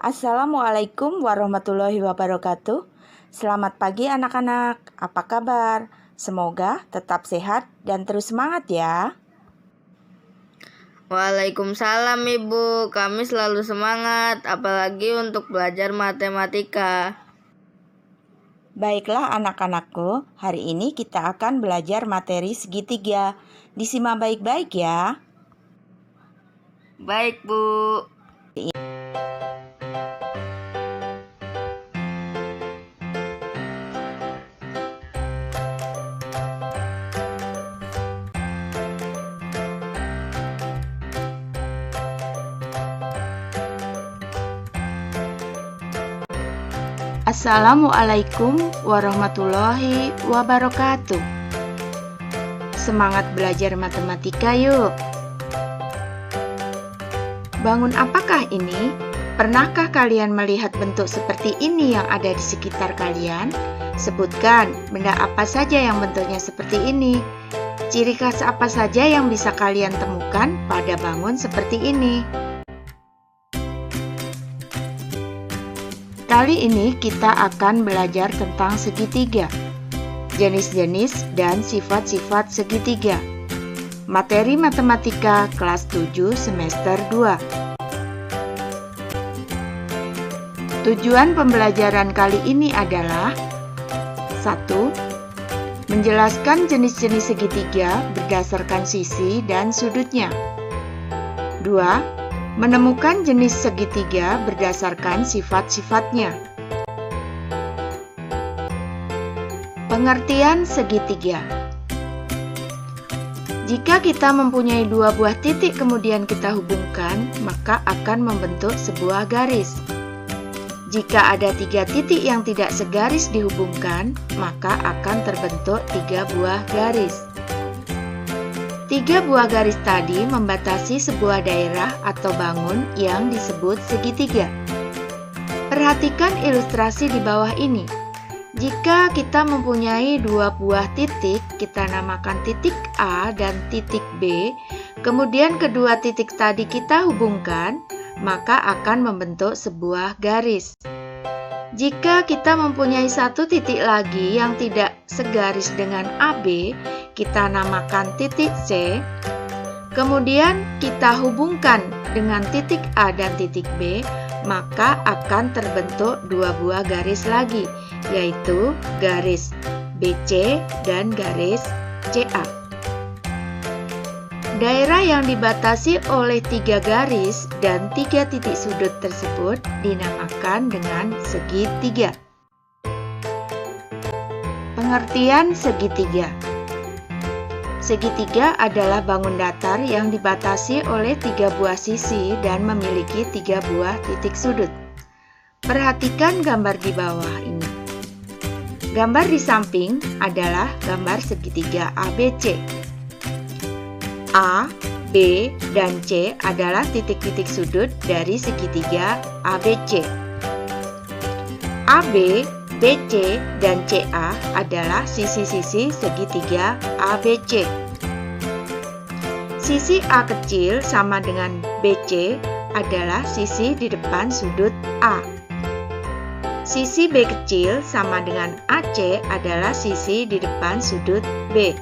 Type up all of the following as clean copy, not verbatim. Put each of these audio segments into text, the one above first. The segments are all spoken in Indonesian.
Assalamualaikum warahmatullahi wabarakatuh. Selamat pagi anak-anak, apa kabar? Semoga tetap sehat dan terus semangat ya. Waalaikumsalam Ibu, kami selalu semangat, apalagi untuk belajar matematika. Baiklah anak-anakku, hari ini kita akan belajar materi segitiga. Disimak baik-baik ya. Baik Bu. Assalamualaikum warahmatullahi wabarakatuh. Semangat belajar matematika yuk. Bangun apakah ini? Pernahkah kalian melihat bentuk seperti ini yang ada di sekitar kalian? Sebutkan benda apa saja yang bentuknya seperti ini. Ciri khas apa saja yang bisa kalian temukan pada bangun seperti ini? Kali ini kita akan belajar tentang segitiga, jenis-jenis dan sifat-sifat segitiga. Materi Matematika kelas 7 semester 2. Tujuan pembelajaran kali ini adalah 1. Menjelaskan jenis-jenis segitiga berdasarkan sisi dan sudutnya. 2. Menemukan jenis segitiga berdasarkan sifat-sifatnya. Pengertian segitiga. Jika kita mempunyai dua buah titik kemudian kita hubungkan, maka akan membentuk sebuah garis. Jika ada tiga titik yang tidak segaris dihubungkan, maka akan terbentuk tiga buah garis. Tiga buah garis tadi membatasi sebuah daerah atau bangun yang disebut segitiga. Perhatikan ilustrasi di bawah ini. Jika kita mempunyai dua buah titik, kita namakan titik A dan titik B, kemudian kedua titik tadi kita hubungkan, maka akan membentuk sebuah garis. Jika kita mempunyai satu titik lagi yang tidak segaris dengan AB, kita namakan titik C, kemudian kita hubungkan dengan titik A dan titik B, maka akan terbentuk dua buah garis lagi, yaitu garis BC dan garis CA. Daerah yang dibatasi oleh tiga garis dan tiga titik sudut tersebut dinamakan dengan segitiga. Pengertian segitiga. Segitiga adalah bangun datar yang dibatasi oleh tiga buah sisi dan memiliki tiga buah titik sudut. Perhatikan gambar di bawah ini. Gambar di samping adalah gambar segitiga ABC. A, B, dan C adalah titik-titik sudut dari segitiga ABC. AB, BC, dan CA adalah sisi-sisi segitiga ABC. Sisi A kecil sama dengan BC adalah sisi di depan sudut A. Sisi B kecil sama dengan AC adalah sisi di depan sudut B.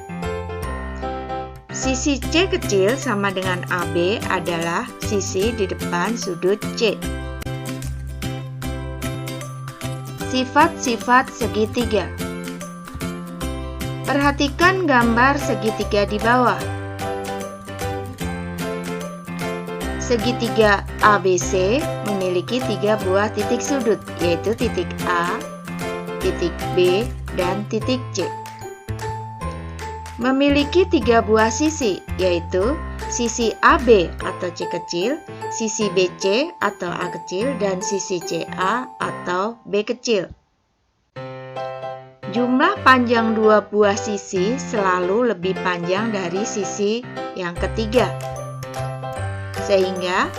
Sisi C kecil sama dengan AB adalah sisi di depan sudut C. Sifat-sifat segitiga. Perhatikan gambar segitiga di bawah. Segitiga ABC memiliki tiga buah titik sudut, yaitu titik A, titik B, dan titik C. Memiliki tiga buah sisi, yaitu sisi AB atau C kecil, sisi BC atau A kecil, dan sisi CA atau B kecil. Jumlah panjang dua buah sisi selalu lebih panjang dari sisi yang ketiga. Sehingga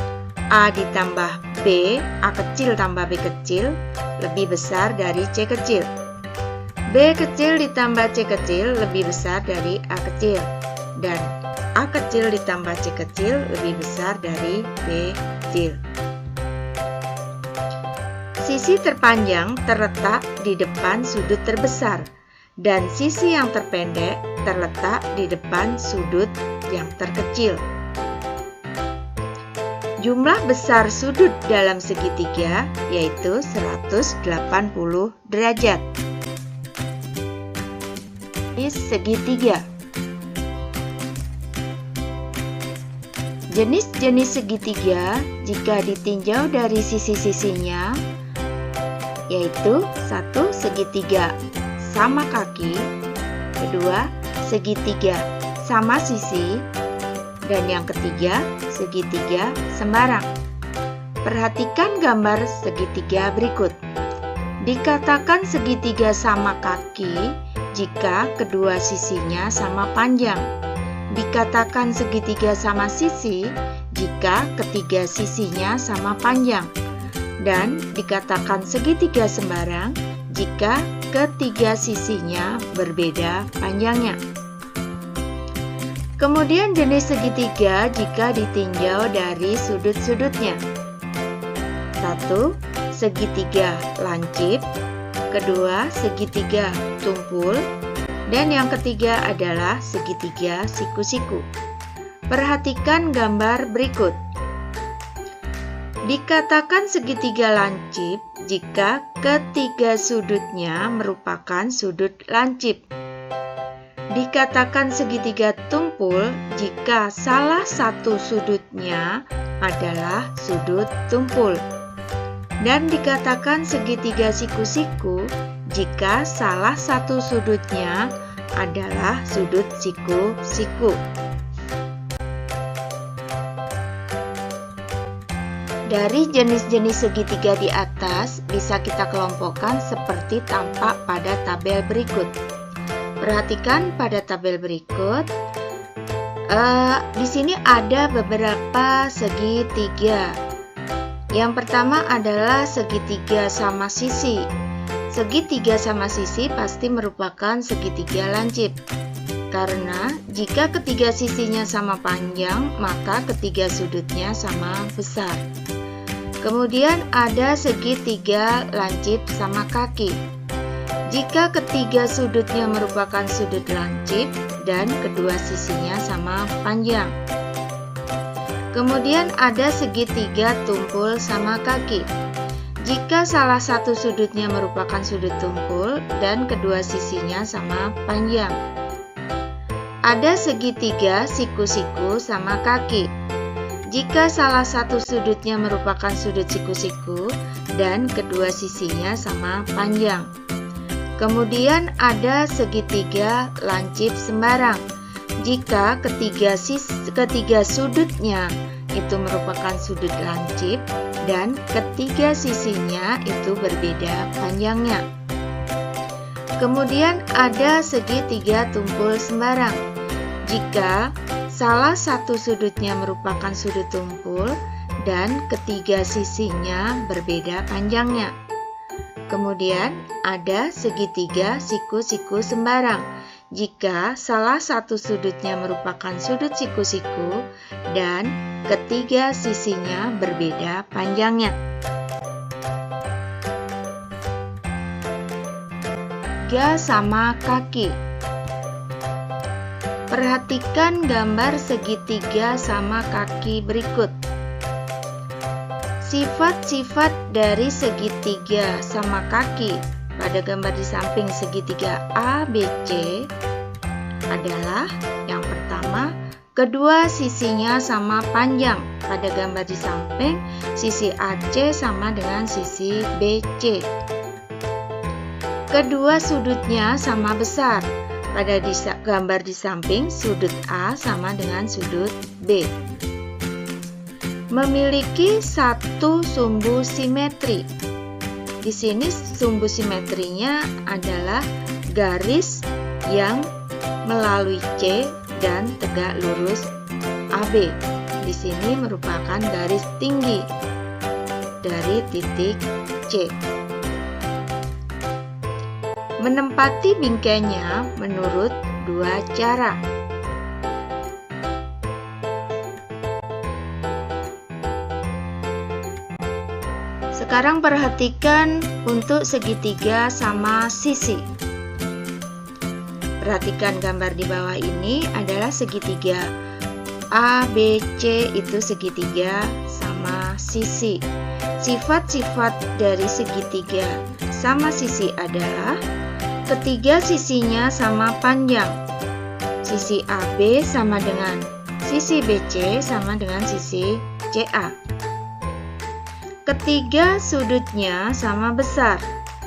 A ditambah B, A kecil tambah B kecil, lebih besar dari C kecil. B kecil ditambah C kecil lebih besar dari A kecil. Dan A kecil ditambah C kecil lebih besar dari B kecil. Sisi terpanjang terletak di depan sudut terbesar dan sisi yang terpendek terletak di depan sudut yang terkecil. Jumlah besar sudut dalam segitiga yaitu 180 derajat. Segitiga. Jenis-jenis segitiga jika ditinjau dari sisi-sisinya yaitu 1. Segitiga sama kaki, 2. Segitiga sama sisi, dan yang ketiga segitiga sembarang. Perhatikan gambar segitiga berikut. Dikatakan segitiga sama kaki jika kedua sisinya sama panjang. Dikatakan segitiga sama sisi jika ketiga sisinya sama panjang. Dan dikatakan segitiga sembarang jika ketiga sisinya berbeda panjangnya. Kemudian jenis segitiga jika ditinjau dari sudut-sudutnya. 1. Segitiga lancip, 2. Segitiga tumpul, dan yang ketiga adalah segitiga siku-siku. Perhatikan gambar berikut. Dikatakan segitiga lancip jika ketiga sudutnya merupakan sudut lancip. Dikatakan segitiga tumpul jika salah satu sudutnya adalah sudut tumpul. Dan dikatakan segitiga siku-siku jika salah satu sudutnya adalah sudut siku-siku. Dari jenis-jenis segitiga di atas bisa kita kelompokkan seperti tampak pada tabel berikut. Perhatikan pada tabel berikut. Di sini ada beberapa segitiga. Yang pertama adalah segitiga sama sisi. Segitiga sama sisi pasti merupakan segitiga lancip. Karena jika ketiga sisinya sama panjang, maka ketiga sudutnya sama besar. Kemudian ada segitiga lancip sama kaki. Jika ketiga sudutnya merupakan sudut lancip dan kedua sisinya sama panjang. Kemudian ada segitiga tumpul sama kaki. Jika salah satu sudutnya merupakan sudut tumpul dan kedua sisinya sama panjang. Ada segitiga siku-siku sama kaki. Jika salah satu sudutnya merupakan sudut siku-siku dan kedua sisinya sama panjang. Kemudian ada segitiga lancip sembarang. Jika ketiga sudutnya itu merupakan sudut lancip dan ketiga sisinya itu berbeda panjangnya. Kemudian ada segitiga tumpul sembarang. Jika salah satu sudutnya merupakan sudut tumpul dan ketiga sisinya berbeda panjangnya. Kemudian ada segitiga siku-siku sembarang. Jika salah satu sudutnya merupakan sudut siku-siku dan ketiga sisinya berbeda panjangnya. Segitiga sama kaki. Perhatikan gambar segitiga sama kaki berikut. Sifat-sifat dari segitiga sama kaki pada gambar di samping segitiga ABC adalah yang pertama, kedua sisinya sama panjang. Pada gambar di samping, sisi AC sama dengan sisi BC. Kedua sudutnya sama besar. Pada gambar di samping, sudut A sama dengan sudut B. Memiliki satu sumbu simetri. Di sini sumbu simetrinya adalah garis yang melalui C dan tegak lurus AB. Di sini merupakan garis tinggi dari titik C. Menempati bingkainya menurut dua cara. Sekarang perhatikan untuk segitiga sama sisi. Perhatikan gambar di bawah ini adalah segitiga. A, B, C itu segitiga sama sisi. Sifat-sifat dari segitiga sama sisi adalah ketiga sisinya sama panjang. Sisi AB sama dengan sisi BC sama dengan sisi CA. Ketiga sudutnya sama besar.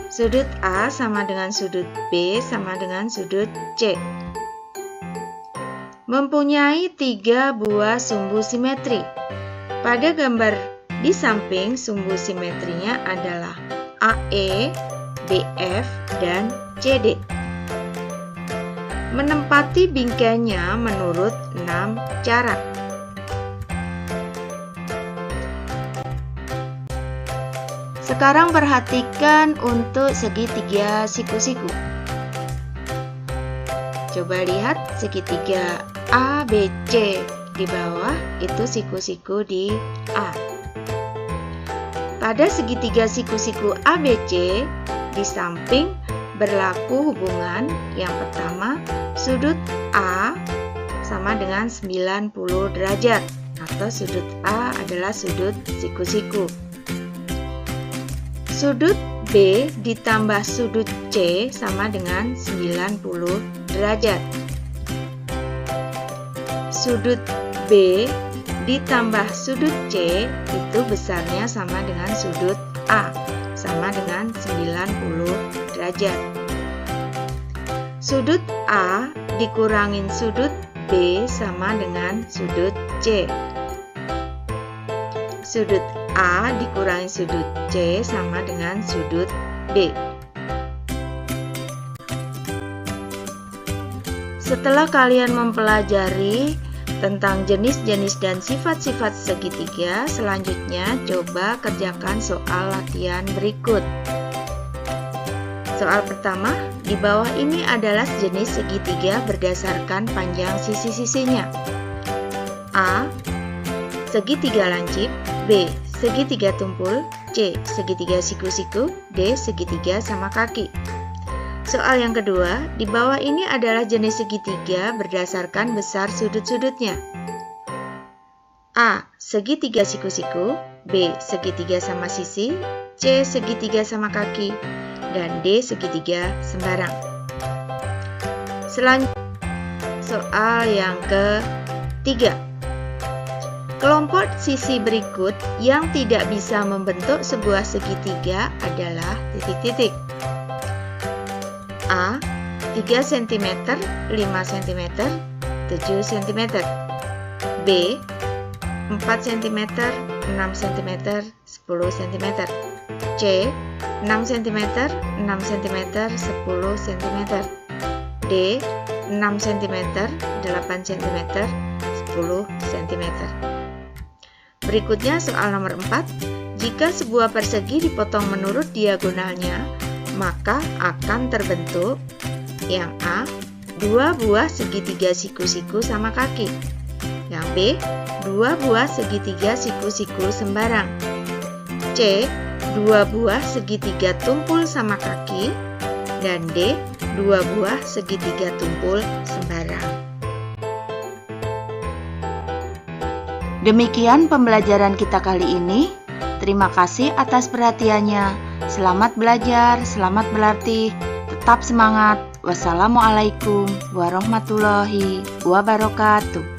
Sudut A sama dengan sudut B sama dengan sudut C. Mempunyai 3 buah sumbu simetri. Pada gambar di samping, sumbu simetrinya adalah AE, BF, dan CD. Menempati bingkainya menurut 6 cara. Sekarang perhatikan untuk segitiga siku-siku. Coba lihat segitiga ABC di bawah, itu siku-siku di A. Pada segitiga siku-siku ABC, di samping berlaku hubungan yang pertama, sudut A sama dengan 90 derajat, atau sudut A adalah sudut siku-siku. Sudut B ditambah sudut C sama dengan 90 derajat. Sudut B ditambah sudut C itu besarnya sama dengan sudut A, sama dengan 90 derajat. Sudut A dikurangin sudut B sama dengan sudut C. Sudut A dikurangi sudut C sama dengan sudut B. Setelah kalian mempelajari tentang jenis-jenis dan sifat-sifat segitiga, selanjutnya coba kerjakan soal latihan berikut. Soal pertama, di bawah ini adalah jenis segitiga berdasarkan panjang sisi-sisinya. A. Segitiga lancip. B. Segitiga tumpul. C. Segitiga siku-siku. D. Segitiga sama kaki. Soal yang kedua, di bawah ini adalah jenis segitiga berdasarkan besar sudut-sudutnya. A. Segitiga siku-siku. B. Segitiga sama sisi. C. Segitiga sama kaki. Dan D. Segitiga sembarang. Selanjutnya, soal yang ketiga. Kelompok sisi berikut yang tidak bisa membentuk sebuah segitiga adalah titik-titik. A. 3 cm, 5 cm, 7 cm. B. 4 cm, 6 cm, 10 cm. C. 6 cm, 6 cm, 10 cm. D. 6 cm, 8 cm, 10 cm. Berikutnya soal nomor 4. Jika sebuah persegi dipotong menurut diagonalnya, maka akan terbentuk yang A. 2 buah segitiga siku-siku sama kaki. Yang B. 2 buah segitiga siku-siku sembarang. C. 2 buah segitiga tumpul sama kaki. Dan D. 2 buah segitiga tumpul sembarang. Demikian pembelajaran kita kali ini. Terima kasih atas perhatiannya. Selamat belajar, selamat berlatih. Tetap semangat. Wassalamualaikum warahmatullahi wabarakatuh.